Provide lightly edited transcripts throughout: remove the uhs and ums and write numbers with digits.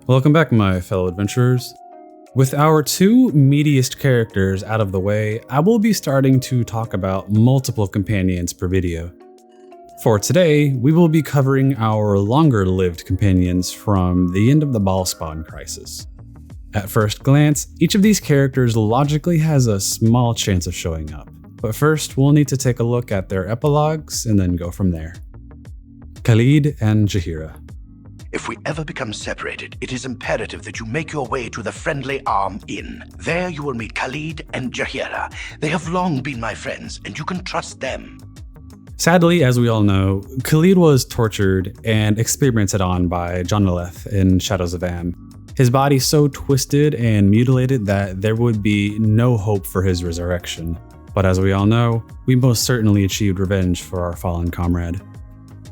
Welcome back, my fellow adventurers. With our two meatiest characters out of the way, I will be starting to talk about multiple companions per video. For today, we will be covering our longer-lived companions from the end of the Bhaalspawn crisis. At first glance, each of these characters logically has a small chance of showing up, but first we'll need to take a look at their epilogues and then go from there. Khaleed and Jahira. If we ever become separated, it is imperative that you make your way to the Friendly Arm Inn. There you will meet Khaleed and Jahira. They have long been my friends, and you can trust them. Sadly, as we all know, Khaleed was tortured and experimented on by Jonaleth in Shadows of Am. His body so twisted and mutilated that there would be no hope for his resurrection. But as we all know, we most certainly achieved revenge for our fallen comrade.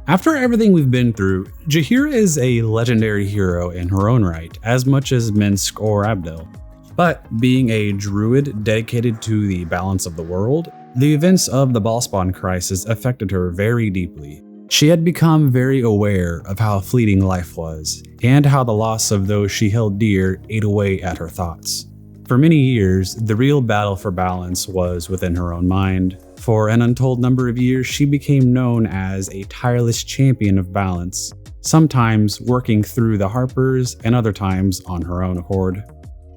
After everything we've been through, Jahira is a legendary hero in her own right, as much as Minsk or Abdel. But being a druid dedicated to the balance of the world, the events of the Bhaalspawn crisis affected her very deeply. She had become very aware of how fleeting life was, and how the loss of those she held dear ate away at her thoughts. For many years, the real battle for balance was within her own mind. For an untold number of years, she became known as a tireless champion of balance, sometimes working through the Harpers and other times on her own accord.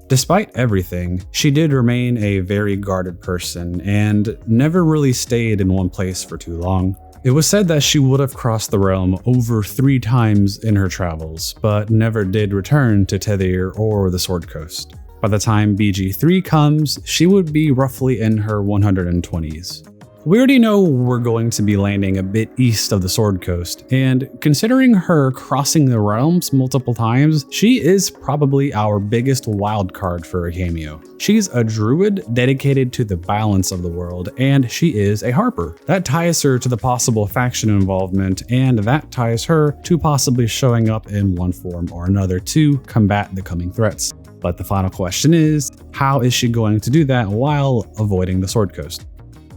Despite everything, she did remain a very guarded person and never really stayed in one place for too long. It was said that she would have crossed the realm over 3 times in her travels, but never did return to Tethir or the Sword Coast. By the time BG3 comes, she would be roughly in her 120s. We already know we're going to be landing a bit east of the Sword Coast, and considering her crossing the realms multiple times, she is probably our biggest wild card for a cameo. She's a druid dedicated to the balance of the world, and she is a harper. That ties her to the possible faction involvement, and that ties her to possibly showing up in one form or another to combat the coming threats. But the final question is, how is she going to do that while avoiding the Sword Coast?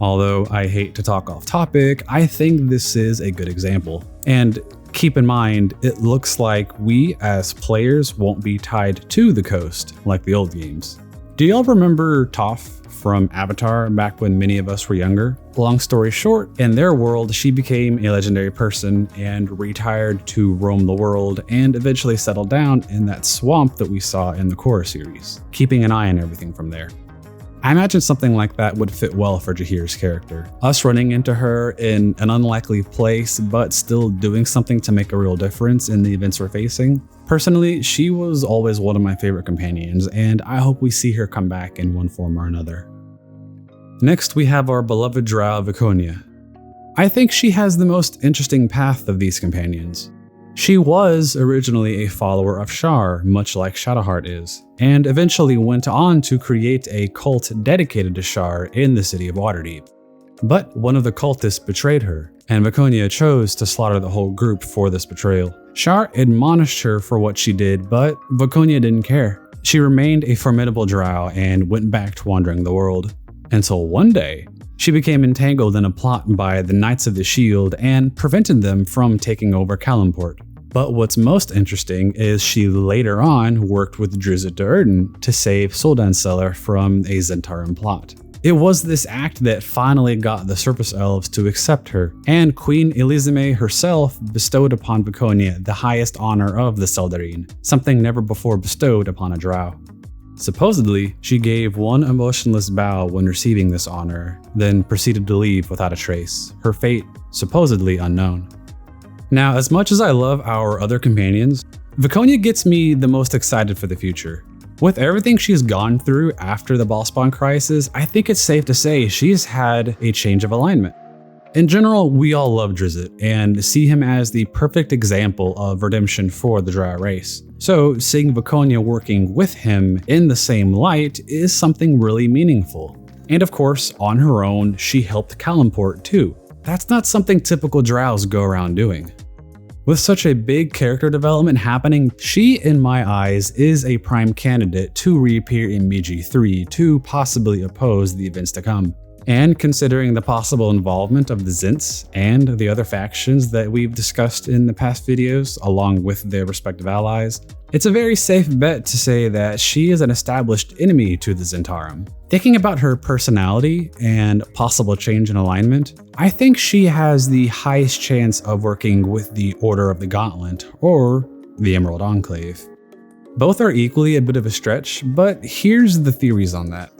Although I hate to talk off topic, I think this is a good example. And keep in mind, it looks like we as players won't be tied to the coast like the old games. Do y'all remember Toph from Avatar back when many of us were younger? Long story short, in their world, she became a legendary person and retired to roam the world and eventually settled down in that swamp that we saw in the Korra series, keeping an eye on everything from there. I imagine something like that would fit well for Jahira's character. Us running into her in an unlikely place, but still doing something to make a real difference in the events we're facing. Personally, she was always one of my favorite companions, and I hope we see her come back in one form or another. Next, we have our beloved drow Veconia. I think she has the most interesting path of these companions. She was originally a follower of Shar, much like Shadowheart is, and eventually went on to create a cult dedicated to Shar in the city of Waterdeep. But one of the cultists betrayed her, and Veconia chose to slaughter the whole group for this betrayal. Shar admonished her for what she did, but Veconia didn't care. She remained a formidable drow and went back to wandering the world. Until one day, she became entangled in a plot by the Knights of the Shield and prevented them from taking over Kalimport. But what's most interesting is she later on worked with Drizzt Do'Urden to save Soldanseller from a Zentaran plot. It was this act that finally got the Surface Elves to accept her, and Queen Elizame herself bestowed upon Veconia the highest honor of the Seldarine, something never before bestowed upon a drow. Supposedly, she gave one emotionless bow when receiving this honor, then proceeded to leave without a trace, her fate supposedly unknown. Now, as much as I love our other companions, Veconia gets me the most excited for the future. With everything she's gone through after the Bhaalspawn crisis, I think it's safe to say she's had a change of alignment. In general, we all love Drizzt and see him as the perfect example of redemption for the drow race. So seeing Veconia working with him in the same light is something really meaningful. And of course, on her own, she helped Kalimport too. That's not something typical drows go around doing. With such a big character development happening, she, in my eyes, is a prime candidate to reappear in BG3 to possibly oppose the events to come. And considering the possible involvement of the Zhents and the other factions that we've discussed in the past videos, along with their respective allies, it's a very safe bet to say that she is an established enemy to the Zhentarim. Thinking about her personality and possible change in alignment, I think she has the highest chance of working with the Order of the Gauntlet or the Emerald Enclave. Both are equally a bit of a stretch, but here's the theories on that.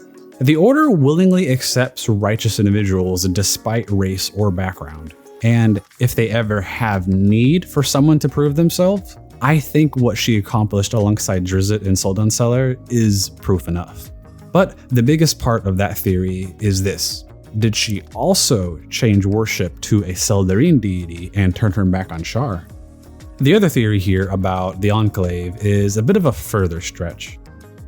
The Order willingly accepts righteous individuals despite race or background, and if they ever have need for someone to prove themselves, I think what she accomplished alongside Drizzt and Suldanseller is proof enough. But the biggest part of that theory is this. Did she also change worship to a Seldarine deity and turn her back on Shar? The other theory here about the Enclave is a bit of a further stretch.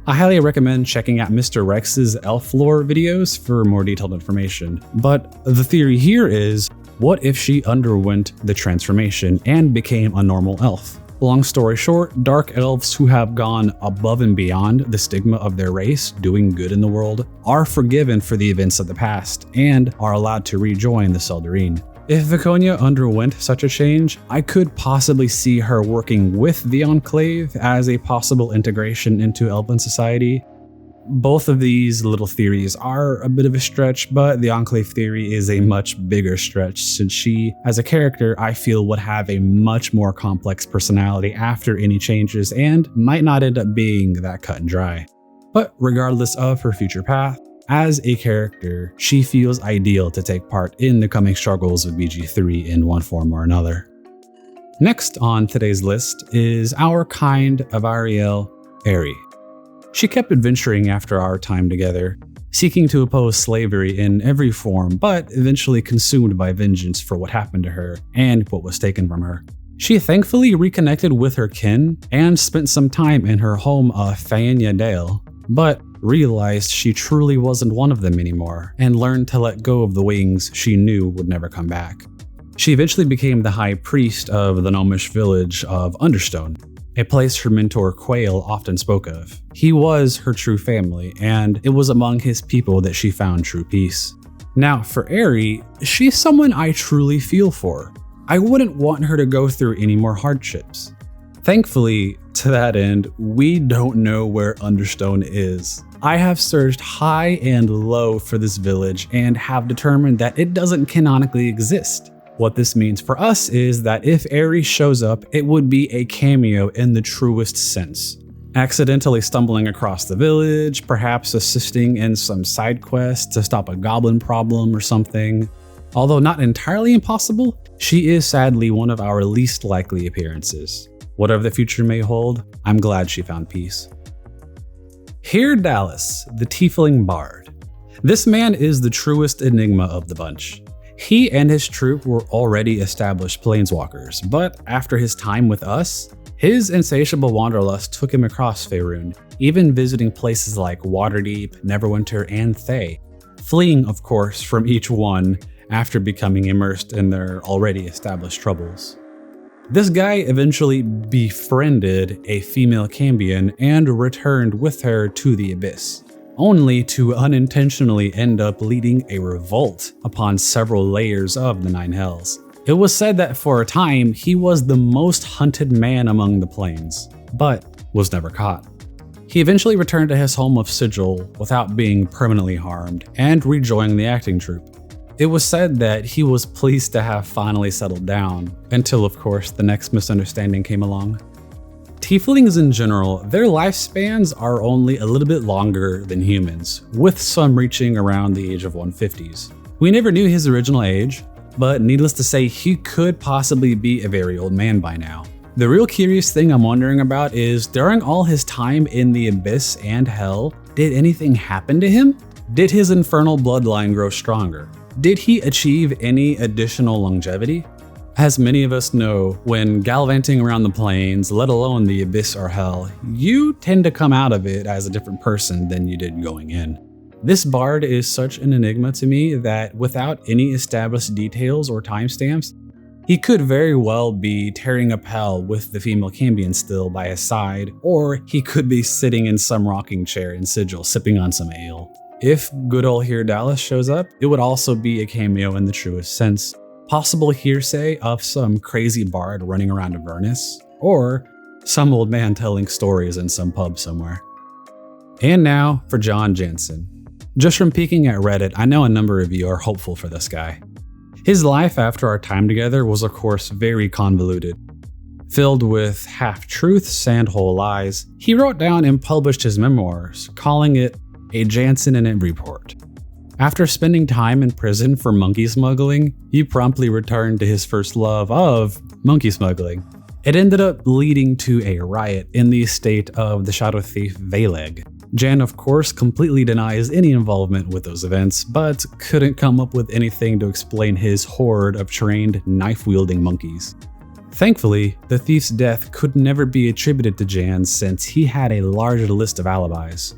I highly recommend checking out Mr. Rex's elf lore videos for more detailed information, but the theory here is, what if she underwent the transformation and became a normal elf? Long story short, dark elves who have gone above and beyond the stigma of their race, doing good in the world, are forgiven for the events of the past and are allowed to rejoin the Seldarine. If Veconia underwent such a change, I could possibly see her working with the Enclave as a possible integration into Elven society. Both of these little theories are a bit of a stretch, but the Enclave theory is a much bigger stretch since she, as a character, I feel would have a much more complex personality after any changes and might not end up being that cut and dry. But regardless of her future path, as a character, she feels ideal to take part in the coming struggles of BG3 in one form or another. Next on today's list is our kind of Ariel, Ari. She kept adventuring after our time together, seeking to oppose slavery in every form, but eventually consumed by vengeance for what happened to her and what was taken from her. She thankfully reconnected with her kin and spent some time in her home of Faenia Dale, but realized she truly wasn't one of them anymore and learned to let go of the wings she knew would never come back. She eventually became the high priest of the gnomish village of Understone, a place her mentor Quail often spoke of. He was her true family, and it was among his people that she found true peace. Now, for Ari, she's someone I truly feel for. I wouldn't want her to go through any more hardships. Thankfully, to that end, we don't know where Understone is. I have searched high and low for this village and have determined that it doesn't canonically exist. What this means for us is that if Ari shows up, it would be a cameo in the truest sense. Accidentally stumbling across the village, perhaps assisting in some side quest to stop a goblin problem or something. Although not entirely impossible, she is sadly one of our least likely appearances. Whatever the future may hold, I'm glad she found peace. haer'dalis, the Tiefling Bard. This man is the truest enigma of the bunch. He and his troop were already established planeswalkers, but after his time with us, his insatiable wanderlust took him across Faerun, even visiting places like Waterdeep, Neverwinter, and Thay, fleeing of course from each one after becoming immersed in their already established troubles. This guy eventually befriended a female Cambion and returned with her to the Abyss, only to unintentionally end up leading a revolt upon several layers of the Nine Hells. It was said that for a time he was the most hunted man among the planes, but was never caught. He eventually returned to his home of Sigil without being permanently harmed and rejoined the acting troupe. It was said that he was pleased to have finally settled down, until of course the next misunderstanding came along. Tieflings in general, their lifespans are only a little bit longer than humans, with some reaching around the age of 150s. We never knew his original age, but needless to say, he could possibly be a very old man by now. The real curious thing I'm wondering about is, during all his time in the Abyss and Hell, did anything happen to him? Did his infernal bloodline grow stronger? Did he achieve any additional longevity? As many of us know, when gallivanting around the planes, let alone the Abyss or Hell, you tend to come out of it as a different person than you did going in. This bard is such an enigma to me that without any established details or timestamps, he could very well be tearing up hell with the female Cambion still by his side, or he could be sitting in some rocking chair in Sigil sipping on some ale. If good old haer'dalis shows up, it would also be a cameo in the truest sense. Possible hearsay of some crazy bard running around Avernus, or some old man telling stories in some pub somewhere. And now for John Jansen. Just from peeking at Reddit, I know a number of you are hopeful for this guy. His life after our time together was of course very convoluted. Filled with half-truths and whole lies, he wrote down and published his memoirs, calling it a Jansen in it report. After spending time in prison for monkey smuggling, he promptly returned to his first love of monkey smuggling. It ended up leading to a riot in the estate of the shadow thief Veleg. Jan, of course, completely denies any involvement with those events, but couldn't come up with anything to explain his horde of trained, knife-wielding monkeys. Thankfully, the thief's death could never be attributed to Jan since he had a large list of alibis.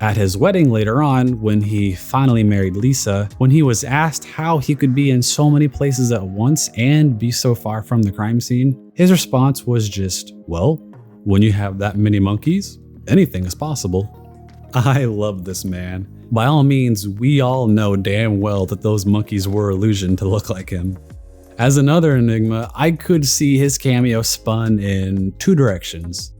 At his wedding later on, when he finally married Lisa, when he was asked how he could be in so many places at once and be so far from the crime scene, his response was just, well, when you have that many monkeys, anything is possible. I love this man. By all means, we all know damn well that those monkeys were illusioned to look like him. As another enigma, I could see his cameo spun in two directions.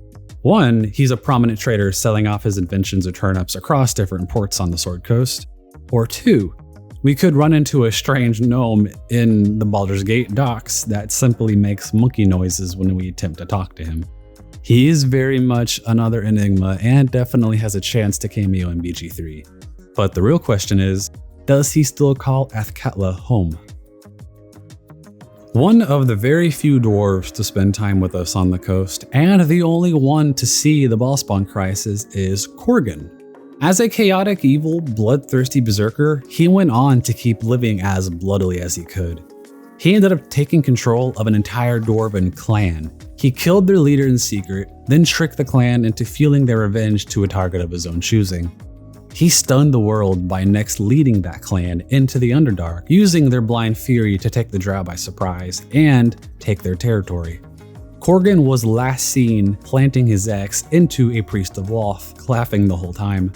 One, he's a prominent trader selling off his inventions of turnips across different ports on the Sword Coast. Or two, we could run into a strange gnome in the Baldur's Gate docks that simply makes monkey noises when we attempt to talk to him. He is very much another enigma and definitely has a chance to cameo in BG3. But the real question is, does he still call Athkatla home? One of the very few dwarves to spend time with us on the coast, and the only one to see the Ballspawn crisis, is Corgan. As a chaotic, evil, bloodthirsty berserker, he went on to keep living as bloodily as he could. He ended up taking control of an entire dwarven clan. He killed their leader in secret, then tricked the clan into fueling their revenge to a target of his own choosing. He stunned the world by next leading that clan into the Underdark, using their blind fury to take the Drow by surprise and take their territory. Corgan was last seen planting his axe into a priest of Loth, laughing the whole time.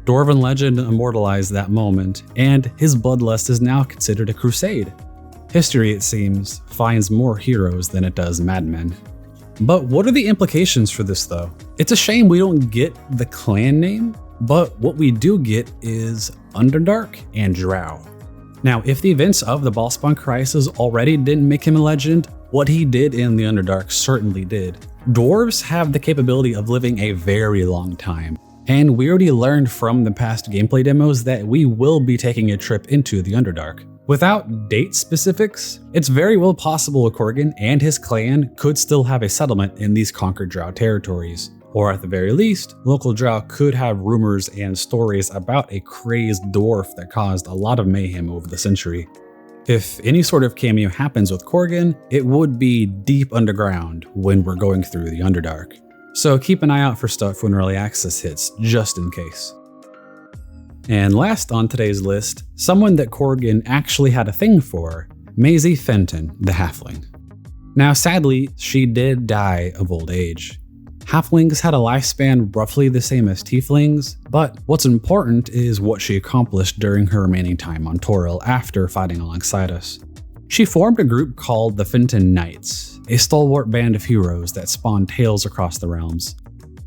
Dwarven legend immortalized that moment, and his bloodlust is now considered a crusade. History, it seems, finds more heroes than it does madmen. But what are the implications for this though? It's a shame we don't get the clan name, but what we do get is Underdark and Drow. Now, if the events of the Ballspawn crisis already didn't make him a legend, what he did in the Underdark certainly did. Dwarves have the capability of living a very long time, and we already learned from the past gameplay demos that we will be taking a trip into the Underdark. Without date specifics, it's very well possible Corgan and his clan could still have a settlement in these conquered Drow territories. Or at the very least, local Drow could have rumors and stories about a crazed dwarf that caused a lot of mayhem over the century. If any sort of cameo happens with Corgan, it would be deep underground when we're going through the Underdark. So keep an eye out for stuff when early access hits, just in case. And last on today's list, someone that Corgan actually had a thing for, Maisy Fenton, the halfling. Now sadly, she did die of old age. Halflings had a lifespan roughly the same as tieflings, but what's important is what she accomplished during her remaining time on Toril after fighting alongside us. She formed a group called the Fenton Knights, a stalwart band of heroes that spawned tales across the realms.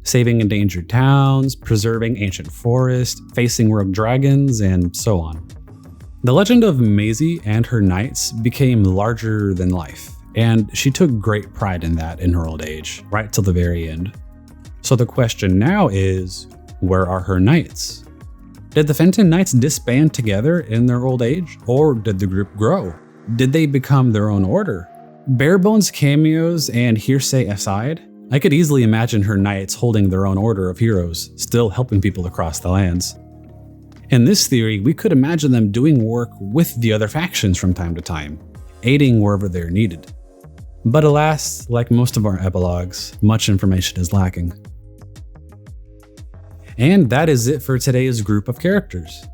Saving endangered towns, preserving ancient forests, facing rogue dragons, and so on. The legend of Maisy and her knights became larger than life, and she took great pride in that in her old age, right till the very end. So the question now is, where are her knights? Did the Fenton Knights disband together in their old age, or did the group grow? Did they become their own order? Barebones cameos and hearsay aside, I could easily imagine her knights holding their own order of heroes, still helping people across the lands. In this theory, we could imagine them doing work with the other factions from time to time, aiding wherever they're needed. But alas, like most of our epilogues, much information is lacking. And that is it for today's group of characters.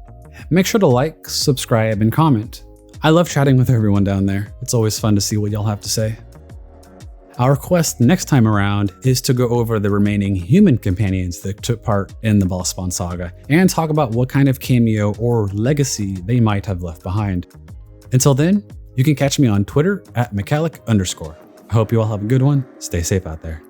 Make sure to like, subscribe, and comment. I love chatting with everyone down there. It's always fun to see what y'all have to say. Our quest next time around is to go over the remaining human companions that took part in the Bhaalspawn saga and talk about what kind of cameo or legacy they might have left behind. Until then, you can catch me on Twitter at McAllik_. I hope you all have a good one. Stay safe out there.